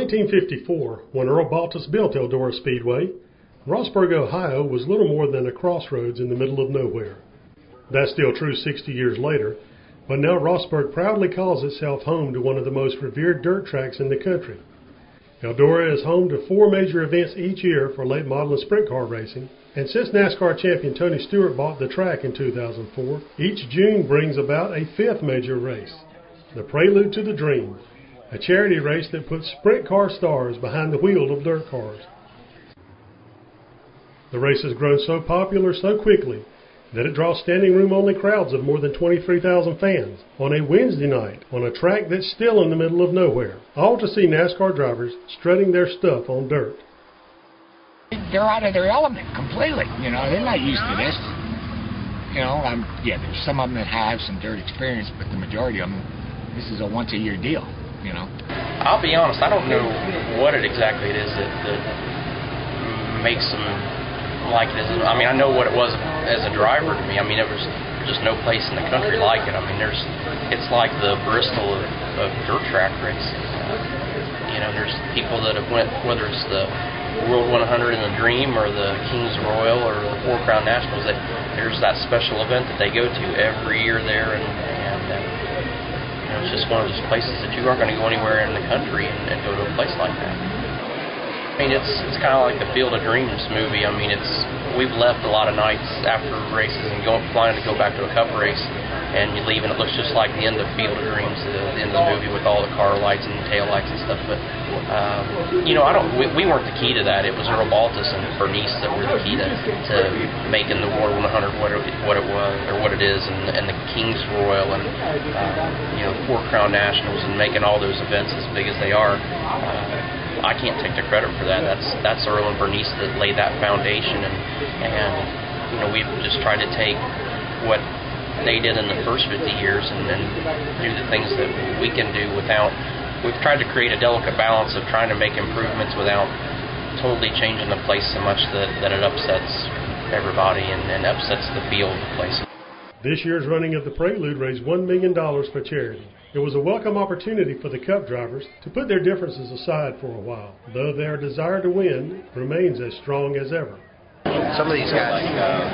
1954, when Earl Baltus built Eldora Speedway, Rossburg, Ohio was little more than a crossroads in the middle of nowhere. That's still true 60 years later, but now Rossburg proudly calls itself home to one of the most revered dirt tracks in the country. Eldora is home to 4 major events each year for late model and sprint car racing, and since NASCAR champion Tony Stewart bought the track in 2004, each June brings about a 5th major race, the Prelude to the Dream, a charity race that puts sprint car stars behind the wheel of dirt cars. The race has grown so popular so quickly that it draws standing room only crowds of more than 23,000 fans on a Wednesday night on a track that's still in the middle of nowhere, all to see NASCAR drivers strutting their stuff on dirt. They're out of their element completely, you know, they're not used to this. You know, yeah, there's some of them that have some dirt experience, but the majority of them, this is a once-a-year deal, you know. I'll be honest, I don't know what exactly it is that makes them like it. I mean, I know what it was as a driver to me. I mean, there's just no place in the country like it. I mean, it's like the Bristol of dirt track racing. You know, there's people that have went, whether it's the World 100 in the Dream or the Kings Royal or the 4 Crown Nationals, there's that special event that they go to every year there, and you know, it's just one of those places that you aren't going to go anywhere in the country and go to a place like that. I mean, it's kind of like the Field of Dreams movie. I mean, we've left a lot of nights after races and flying to go back to a cup race, and you leave and it looks just like the end of Field of Dreams, the end of the movie with all the car lights and tail lights and stuff. But you know, we weren't the key to that. It was Earl Baltus and Bernice that were the key to making the World 100 what it was or what it is, and the Kings Royal and you know, the 4 Crown Nationals, and making all those events as big as they are. I can't take the credit for that. That's Earl and Bernice that laid that foundation, and you know, we've just tried to take what they did in the first 50 years and do the things that we can do without. We've tried to create a delicate balance of trying to make improvements without totally changing the place so much that it upsets everybody and upsets the feel of the place. This year's running of the Prelude raised $1 million for charity. It was a welcome opportunity for the Cup drivers to put their differences aside for a while, though their desire to win remains as strong as ever. Some of these guys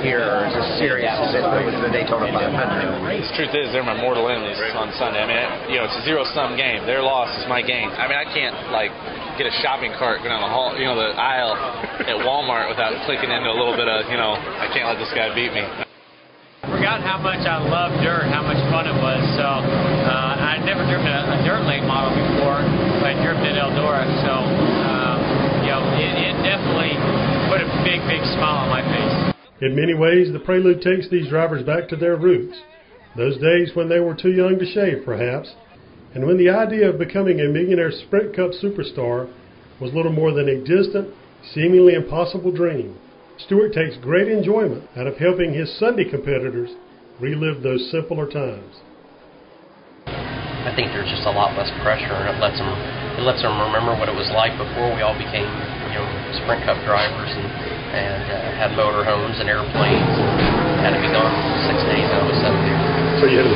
here are as serious as if it was the Daytona 500. The truth is, they're my mortal enemies on Sunday. I mean, you know, it's a zero-sum game. Their loss is my gain. I mean, I can't, like, get a shopping cart down the hall, you know, the aisle at Walmart without clicking into a little bit of, you know, I can't let this guy beat me. Forgot how much I love dirt, how much fun it was. So I'd never driven a dirt late model before, but I driven at Eldora. So you know, it definitely put a big smile on my face. In many ways, the Prelude takes these drivers back to their roots, those days when they were too young to shave, perhaps, and when the idea of becoming a millionaire Sprint Cup superstar was little more than a distant, seemingly impossible dream. Stewart takes great enjoyment out of helping his Sunday competitors relive those simpler times. I think there's just a lot less pressure, and it lets them remember what it was like before we all became, you know, Sprint Cup drivers and had motorhomes and airplanes and had to be gone 6 days out of 7 days. So you had